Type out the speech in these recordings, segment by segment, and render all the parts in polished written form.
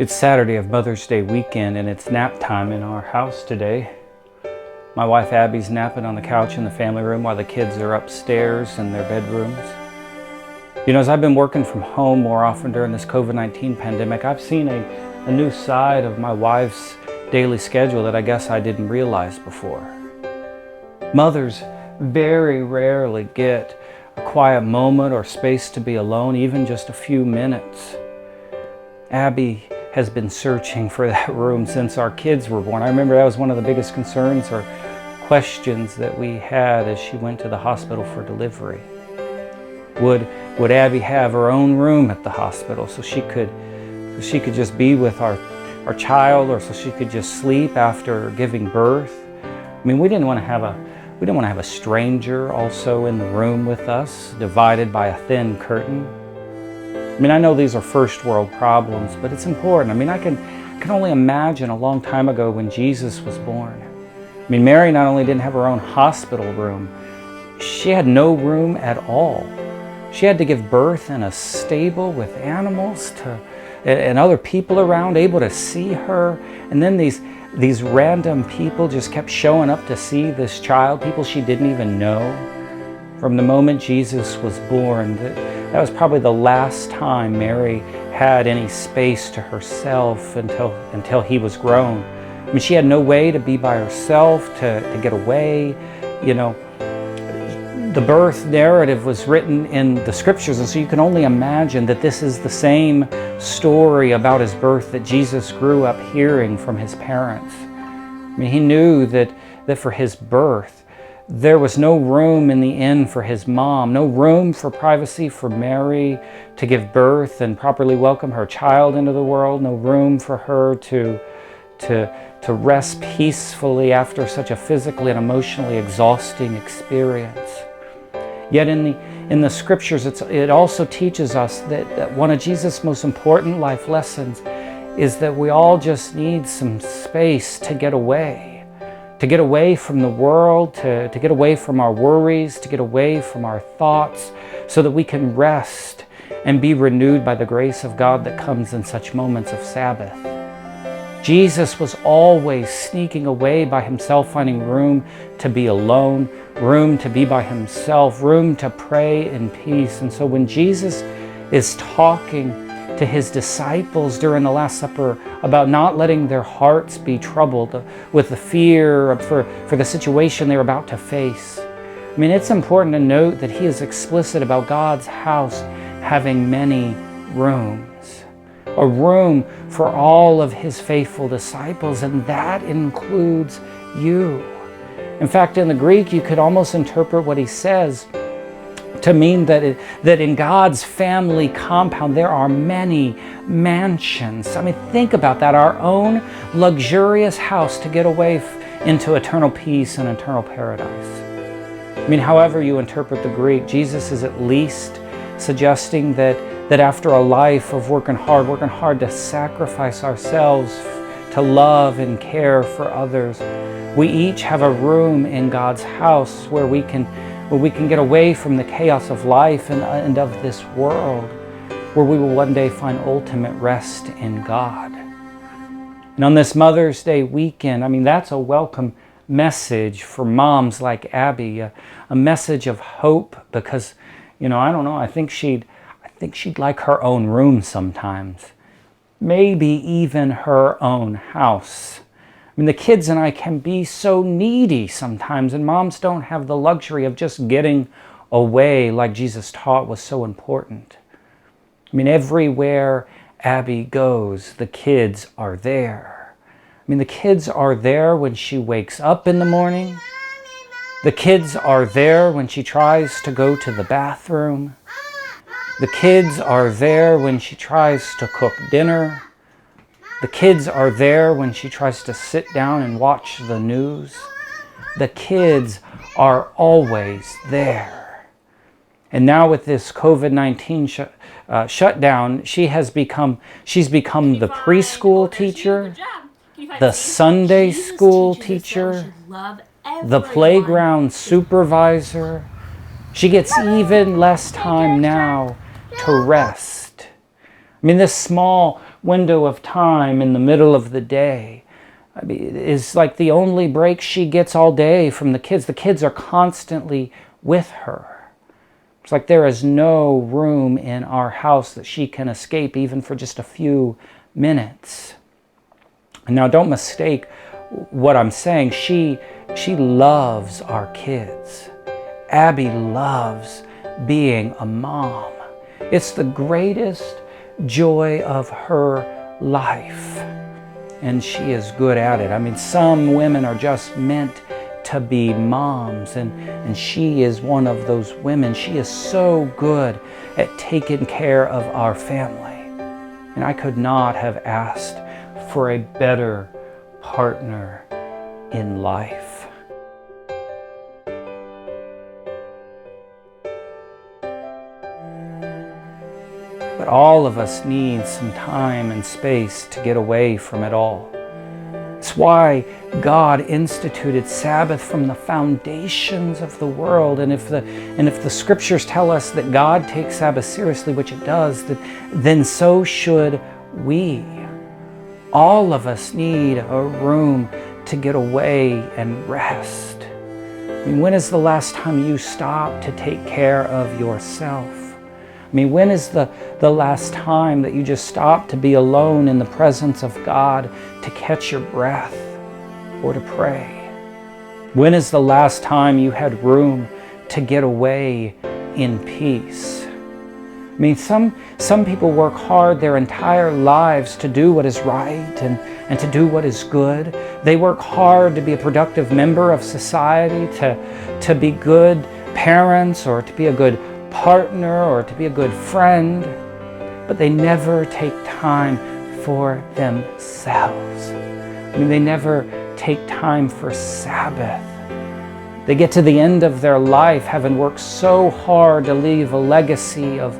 It's Saturday of Mother's Day weekend and it's nap time in our house today. My wife Abby's napping on the couch in the family room while the kids are upstairs in their bedrooms. You know, as I've been working from home more often during this COVID-19 pandemic, I've seen a new side of my wife's daily schedule that I guess I didn't realize before. Mothers very rarely get a quiet moment or space to be alone, even just a few minutes. Abby has been searching for that room since our kids were born. I remember that was one of the biggest concerns or questions that we had as she went to the hospital for delivery. Would Abby have her own room at the hospital so she could just be with our child, or so she could just sleep after giving birth? I mean, we didn't want to have a stranger also in the room with us, divided by a thin curtain. I mean, I know these are first world problems, but it's important. I mean, I can only imagine a long time ago when Jesus was born. I mean, Mary not only didn't have her own hospital room, she had no room at all. She had to give birth in a stable with animals and other people around able to see her. And then these random people just kept showing up to see this child, people she didn't even know. From the moment Jesus was born, that was probably the last time Mary had any space to herself until he was grown. I mean, she had no way to be by herself, to get away. You know, the birth narrative was written in the scriptures, and so you can only imagine that this is the same story about his birth that Jesus grew up hearing from his parents. I mean, he knew that for his birth, there was no room in the inn for his mom, no room for privacy for Mary to give birth and properly welcome her child into the world, no room for her to rest peacefully after such a physically and emotionally exhausting experience. Yet in the scriptures, it also teaches us that one of Jesus' most important life lessons is that we all just need some space to get away from the world, to get away from our worries, to get away from our thoughts, so that we can rest and be renewed by the grace of God that comes in such moments of Sabbath. Jesus was always sneaking away by himself, finding room to be alone, room to be by himself, room to pray in peace. And so when Jesus is talking to his disciples during the Last Supper about not letting their hearts be troubled with the fear for the situation they're about to face, I mean, it's important to note that he is explicit about God's house having many rooms, a room for all of his faithful disciples, and that includes you. In fact, in the Greek, you could almost interpret what he says to mean that in God's family compound there are many mansions. I mean, think about that, our own luxurious house to get away into eternal peace and eternal paradise. I mean, however you interpret the Greek, Jesus is at least suggesting that after a life of working hard to sacrifice ourselves, to love and care for others, we each have a room in God's house where we can get away from the chaos of life and of this world, where we will one day find ultimate rest in God. And on this Mother's Day weekend, I mean, that's a welcome message for moms like Abby, a message of hope, because, you know, I don't know, I think she'd like her own room sometimes, maybe even her own house. I mean, the kids and I can be so needy sometimes, and moms don't have the luxury of just getting away like Jesus taught was so important. I mean, everywhere Abby goes, the kids are there. I mean, the kids are there when she wakes up in the morning. The kids are there when she tries to go to the bathroom. The kids are there when she tries to cook dinner. The kids are there when she tries to sit down and watch the news. The kids are always there. And now with this COVID-19 shutdown, she's become the preschool teacher, the Sunday school teacher, the playground supervisor. She gets even less time now to rest. I mean, this small window of time in the middle of the day is like the only break she gets all day from the kids. The kids are constantly with her. It's like there is no room in our house that she can escape even for just a few minutes. And now don't mistake what I'm saying. She loves our kids. Abby loves being a mom. It's the greatest joy of her life. And she is good at it. I mean, some women are just meant to be moms, and she is one of those women. She is so good at taking care of our family. And I could not have asked for a better partner in life. But all of us need some time and space to get away from it all. It's why God instituted Sabbath from the foundations of the world. And if the scriptures tell us that God takes Sabbath seriously, which it does, then so should we. All of us need a room to get away and rest. I mean, when is the last time you stopped to take care of yourself? I mean, when is the last time that you just stopped to be alone in the presence of God, to catch your breath or to pray? When is the last time you had room to get away in peace? I mean, some people work hard their entire lives to do what is right and to do what is good. They work hard to be a productive member of society, to be good parents, or to be a good partner, or to be a good friend, but they never take time for themselves. I mean, they never take time for Sabbath. They get to the end of their life having worked so hard to leave a legacy of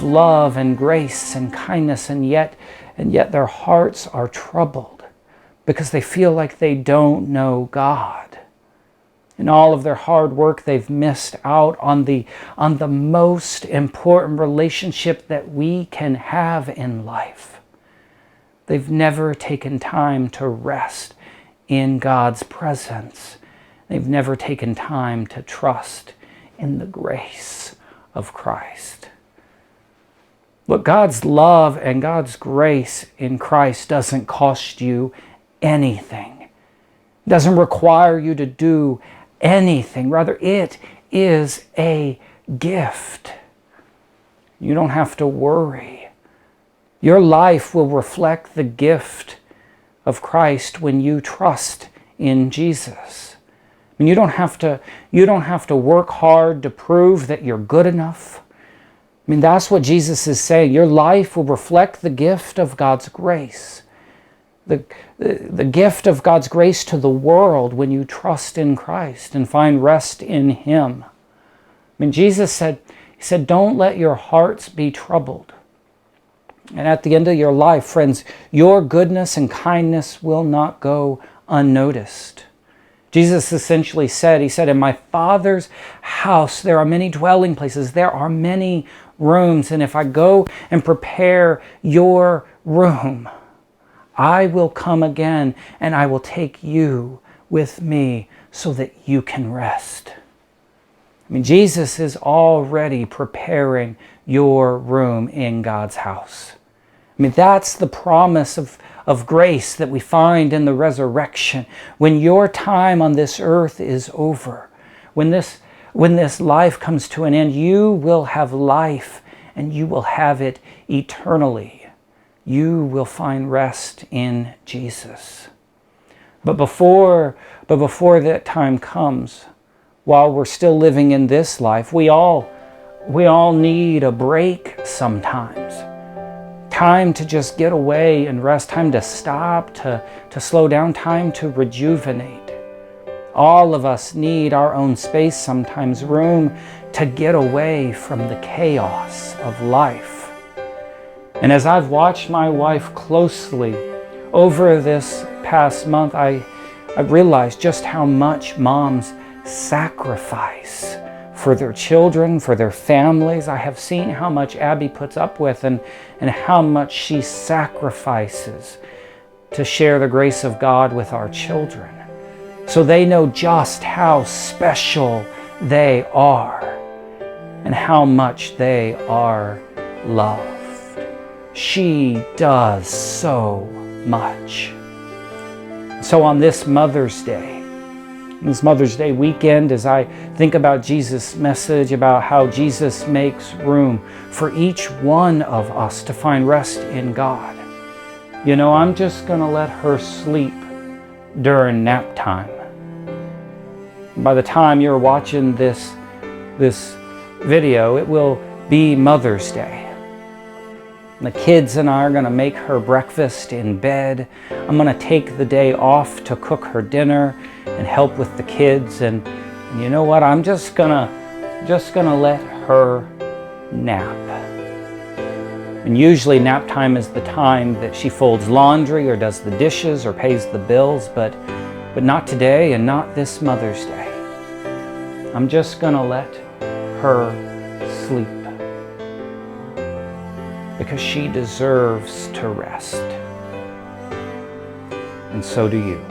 love and grace and kindness, and yet their hearts are troubled because they feel like they don't know God. In all of their hard work, they've missed out on the most important relationship that we can have in life. They've never taken time to rest in God's presence. They've never taken time to trust in the grace of Christ. Look, God's love and God's grace in Christ doesn't cost you anything. It doesn't require you to do anything. Rather, it is a gift. You don't have to worry. Your life will reflect the gift of Christ when you trust in Jesus. I mean, you don't have to work hard to prove that you're good enough. I mean, that's what Jesus is saying. Your life will reflect the gift of God's grace. The gift of God's grace to the world when you trust in Christ and find rest in Him. I mean, Jesus said, don't let your hearts be troubled. And at the end of your life, friends, your goodness and kindness will not go unnoticed. Jesus essentially said, He said, in my Father's house there are many dwelling places, there are many rooms, and if I go and prepare your room, I will come again and I will take you with me so that you can rest. I mean, Jesus is already preparing your room in God's house. I mean, that's the promise of grace that we find in the resurrection. When your time on this earth is over, when this life comes to an end, you will have life and you will have it eternally. You will find rest in Jesus. But before that time comes, while we're still living in this life, we all need a break sometimes. Time to just get away and rest, time to stop, to slow down, time to rejuvenate. All of us need our own space sometimes, room to get away from the chaos of life. And as I've watched my wife closely over this past month, I realized just how much moms sacrifice for their children, for their families. I have seen how much Abby puts up with and how much she sacrifices to share the grace of God with our children, so they know just how special they are and how much they are loved. She does so much. So on this Mother's Day weekend, as I think about Jesus' message about how Jesus makes room for each one of us to find rest in God, I'm just going to let her sleep during nap time. By the time you're watching this video, it will be Mother's Day. The kids and I are going to make her breakfast in bed. I'm going to take the day off to cook her dinner and help with the kids. And you know what? I'm just gonna let her nap. And usually nap time is the time that she folds laundry or does the dishes or pays the bills, but not today and not this Mother's Day. I'm just gonna let her sleep, because she deserves to rest. And so do you.